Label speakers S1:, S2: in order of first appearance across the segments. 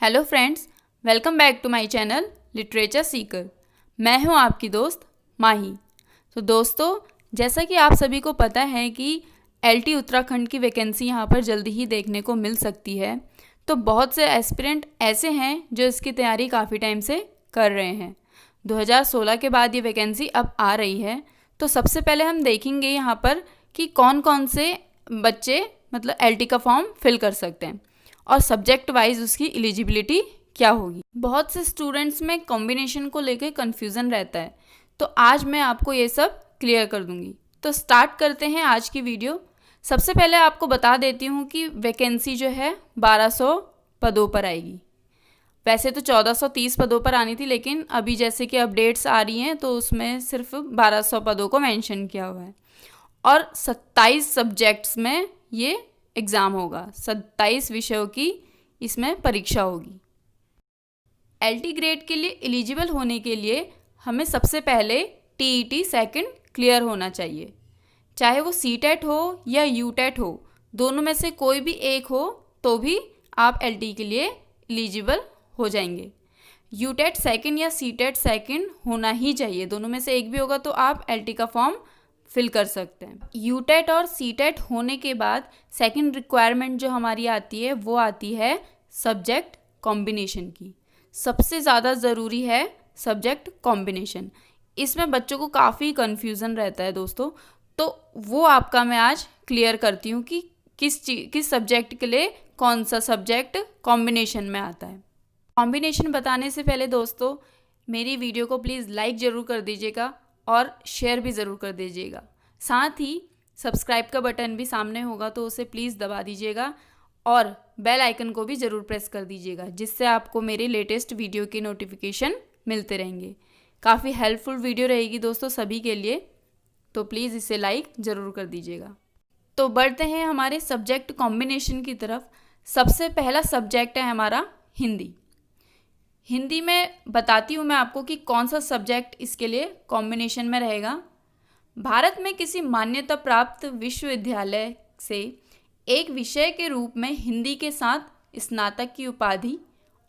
S1: Hello friends, welcome back to my channel literature seeker. मैं हूं आपकी दोस्त माही। तो दोस्तों, जैसा कि आप सभी को पता है कि एलटी उत्तराखंड की वैकेंसी यहां पर जल्दी ही देखने को मिल सकती है। तो बहुत से एस्पिरेंट ऐसे हैं जो इसकी तैयारी काफ़ी टाइम से कर रहे हैं। 2016 के बाद ये वैकेंसी अब आ रही है। तो सबसे पहले हम देखेंगे यहाँ पर कि कौन कौन से बच्चे मतलब एलटी का फॉर्म फिल कर सकते हैं और सब्जेक्ट वाइज उसकी एलिजिबिलिटी क्या होगी। बहुत से स्टूडेंट्स में कॉम्बिनेशन को लेकर कन्फ्यूज़न रहता है, तो आज मैं आपको ये सब क्लियर कर दूंगी। तो स्टार्ट करते हैं आज की वीडियो। सबसे पहले आपको बता देती हूँ कि वैकेंसी जो है 1200 पदों पर आएगी। वैसे तो 1430 पदों पर आनी थी, लेकिन अभी जैसे कि अपडेट्स आ रही हैं तो उसमें सिर्फ 1200 पदों को मेंशन किया हुआ है। और 27 सब्जेक्ट्स में ये एग्ज़ाम होगा। 27 विषयों की इसमें परीक्षा होगी। एलटी ग्रेड के लिए एलिजिबल होने के लिए हमें सबसे पहले टीईटी सेकंड क्लियर होना चाहिए। चाहे वो सीटेट हो या यूटेट हो, दोनों में से कोई भी एक हो तो भी आप एलटी के लिए एलिजिबल हो जाएंगे। यूटेट सेकंड या सीटेट सेकंड होना ही चाहिए, दोनों में से एक भी होगा तो आप एलटी का फॉर्म फिल कर सकते हैं। यूटेट और सीटेट होने के बाद सेकंड रिक्वायरमेंट जो हमारी आती है वो आती है सब्जेक्ट कॉम्बिनेशन की। सबसे ज़्यादा ज़रूरी है सब्जेक्ट कॉम्बिनेशन। इसमें बच्चों को काफ़ी कन्फ्यूज़न रहता है दोस्तों, तो वो आपका मैं आज क्लियर करती हूँ कि किस सब्जेक्ट के लिए कौन सा सब्जेक्ट कॉम्बिनेशन में आता है। कॉम्बिनेशन बताने से पहले दोस्तों, मेरी वीडियो को प्लीज़ लाइक ज़रूर कर दीजिएगा और शेयर भी ज़रूर कर दीजिएगा। साथ ही सब्सक्राइब का बटन भी सामने होगा तो उसे प्लीज़ दबा दीजिएगा और बेल आइकन को भी ज़रूर प्रेस कर दीजिएगा, जिससे आपको मेरे लेटेस्ट वीडियो के नोटिफिकेशन मिलते रहेंगे। काफ़ी हेल्पफुल वीडियो रहेगी दोस्तों सभी के लिए, तो प्लीज़ इसे लाइक ज़रूर कर दीजिएगा। तो बढ़ते हैं हमारे सब्जेक्ट कॉम्बिनेशन की तरफ। सबसे पहला सब्जेक्ट है हमारा हिंदी। हिंदी में बताती हूँ मैं आपको कि कौन सा सब्जेक्ट इसके लिए कॉम्बिनेशन में रहेगा। भारत में किसी मान्यता प्राप्त विश्वविद्यालय से एक विषय के रूप में हिंदी के साथ स्नातक की उपाधि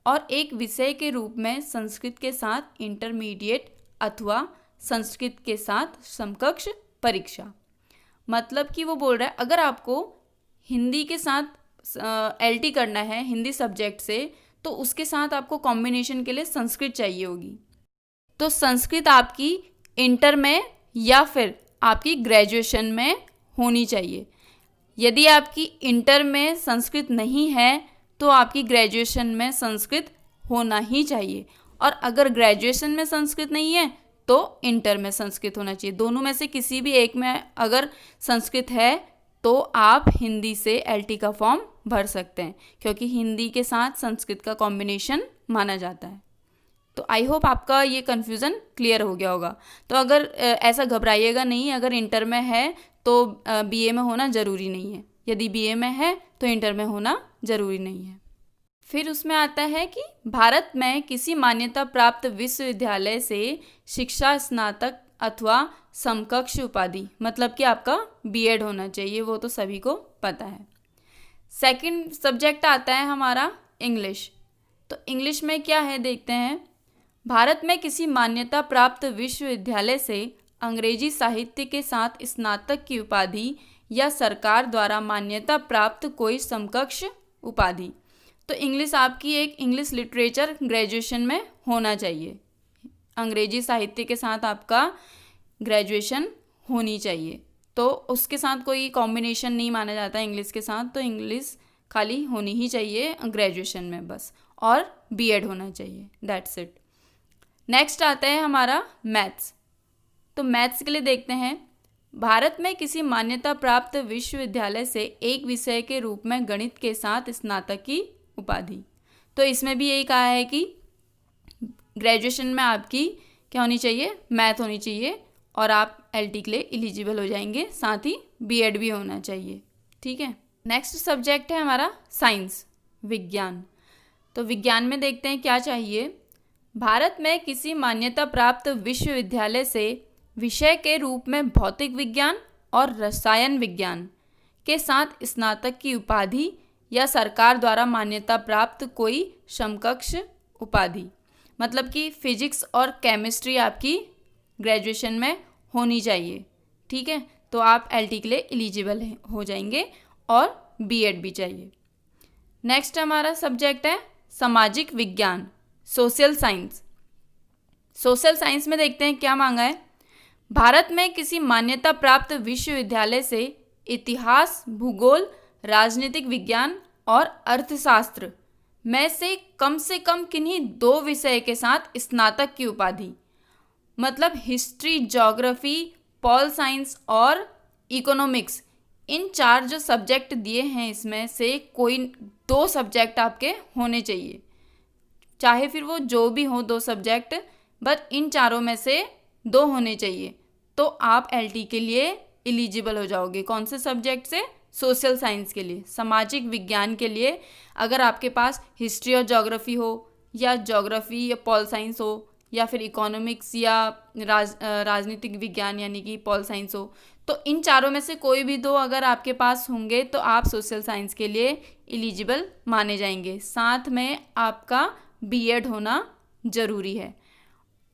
S1: और एक विषय के रूप में संस्कृत के साथ इंटरमीडिएट अथवा संस्कृत के साथ समकक्ष परीक्षा। मतलब कि वो बोल रहा है अगर आपको हिंदी के साथ एलटी करना है हिंदी सब्जेक्ट से, तो उसके साथ आपको कॉम्बिनेशन के लिए संस्कृत चाहिए होगी। तो संस्कृत आपकी इंटर में या फिर आपकी ग्रेजुएशन में होनी चाहिए। यदि आपकी इंटर में संस्कृत नहीं है तो आपकी ग्रेजुएशन में संस्कृत होना ही चाहिए, और अगर ग्रेजुएशन में संस्कृत नहीं है तो इंटर में संस्कृत होना चाहिए। दोनों में से किसी भी एक में अगर संस्कृत है तो आप हिंदी से एलटी का फॉर्म भर सकते हैं, क्योंकि हिंदी के साथ संस्कृत का कॉम्बिनेशन माना जाता है। तो आई होप आपका ये कन्फ्यूज़न क्लियर हो गया होगा। तो अगर ऐसा घबराइएगा नहीं, अगर इंटर में है तो बीए में होना ज़रूरी नहीं है, यदि बीए में है तो इंटर में होना ज़रूरी नहीं है। फिर उसमें आता है कि भारत में किसी मान्यता प्राप्त विश्वविद्यालय से शिक्षा स्नातक अथवा समकक्ष उपाधि, मतलब कि आपका बीएड होना चाहिए, वो तो सभी को पता है। सेकंड सब्जेक्ट आता है हमारा इंग्लिश। तो इंग्लिश में क्या है देखते हैं। भारत में किसी मान्यता प्राप्त विश्वविद्यालय से अंग्रेजी साहित्य के साथ स्नातक की उपाधि या सरकार द्वारा मान्यता प्राप्त कोई समकक्ष उपाधि। तो इंग्लिश आपकी एक इंग्लिश लिटरेचर ग्रेजुएशन में होना चाहिए। अंग्रेजी साहित्य के साथ आपका ग्रेजुएशन होनी चाहिए, तो उसके साथ कोई कॉम्बिनेशन नहीं माना जाता इंग्लिश के साथ। तो इंग्लिश खाली होनी ही चाहिए ग्रेजुएशन में बस, और बीएड होना चाहिए, दैट्स इट। नेक्स्ट आता है हमारा मैथ्स। तो मैथ्स के लिए देखते हैं। भारत में किसी मान्यता प्राप्त विश्वविद्यालय से एक विषय के रूप में गणित के साथ स्नातक की उपाधि। तो इसमें भी यही कहा है कि ग्रेजुएशन में आपकी क्या होनी चाहिए, मैथ होनी चाहिए, और आप एलटी के लिए एलिजिबल हो जाएंगे। साथ ही बीएड भी होना चाहिए, ठीक है। नेक्स्ट सब्जेक्ट है हमारा साइंस, विज्ञान। तो विज्ञान में देखते हैं क्या चाहिए। भारत में किसी मान्यता प्राप्त विश्वविद्यालय से विषय के रूप में भौतिक विज्ञान और रसायन विज्ञान के साथ स्नातक की उपाधि या सरकार द्वारा मान्यता प्राप्त कोई समकक्ष उपाधि। मतलब कि फिजिक्स और केमिस्ट्री आपकी ग्रेजुएशन में होनी चाहिए, ठीक है, तो आप एलटी के लिए एलिजिबल हो जाएंगे, और बीएड भी चाहिए। नेक्स्ट हमारा सब्जेक्ट है सामाजिक विज्ञान, सोशल साइंस। सोशल साइंस में देखते हैं क्या मांगा है। भारत में किसी मान्यता प्राप्त विश्वविद्यालय से इतिहास, भूगोल, राजनीतिक विज्ञान और अर्थशास्त्र में से कम किन्हीं 2 विषय के साथ स्नातक की उपाधि। मतलब हिस्ट्री, ज्योग्राफी, पॉल साइंस और इकोनॉमिक्स, इन 4 जो सब्जेक्ट दिए हैं इसमें से कोई 2 सब्जेक्ट आपके होने चाहिए, चाहे फिर वो जो भी हो 2 सब्जेक्ट, बट इन चारों में से 2 होने चाहिए, तो आप एलटी के लिए एलिजिबल हो जाओगे। कौन से सब्जेक्ट से? सोशल साइंस के लिए, सामाजिक विज्ञान के लिए अगर आपके पास हिस्ट्री और ज्योग्राफी हो, या ज्योग्राफी या पॉल साइंस हो, या फिर इकोनॉमिक्स या राजनीतिक विज्ञान यानी कि पॉल साइंस हो, तो इन चारों में से कोई भी 2 अगर आपके पास होंगे तो आप सोशल साइंस के लिए एलिजिबल माने जाएंगे। साथ में आपका बीएड होना ज़रूरी है,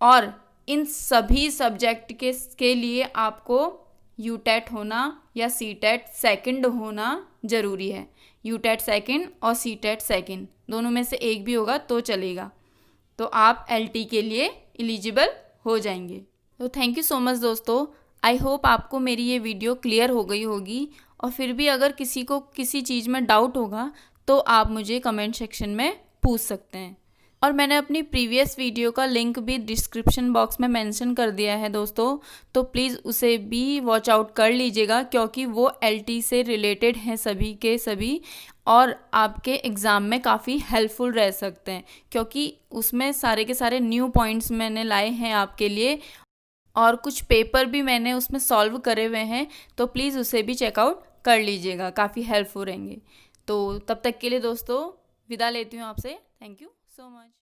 S1: और इन सभी सब्जेक्ट के लिए आपको यूटेट होना या सीटेट सेकंड होना ज़रूरी है। यूटेट सेकंड और सीटेट सेकंड दोनों में से एक भी होगा तो चलेगा, तो आप एलटी के लिए एलिजिबल हो जाएंगे। तो थैंक यू सो मच दोस्तों, आई होप आपको मेरी ये वीडियो क्लियर हो गई होगी, और फिर भी अगर किसी को किसी चीज़ में डाउट होगा तो आप मुझे कमेंट सेक्शन में पूछ सकते हैं। और मैंने अपनी प्रीवियस वीडियो का लिंक भी डिस्क्रिप्शन बॉक्स में मेंशन कर दिया है दोस्तों, तो प्लीज़ उसे भी वॉच आउट कर लीजिएगा, क्योंकि वो एलटी से रिलेटेड हैं सभी के सभी, और आपके एग्ज़ाम में काफ़ी हेल्पफुल रह सकते हैं, क्योंकि उसमें सारे के सारे न्यू पॉइंट्स मैंने लाए हैं आपके लिए, और कुछ पेपर भी मैंने उसमें सॉल्व करे हुए हैं, तो प्लीज़ उसे भी चेकआउट कर लीजिएगा, काफ़ी हेल्पफुल रहेंगे। तो तब तक के लिए दोस्तों विदा लेती हूँ आपसे। Thank you so much.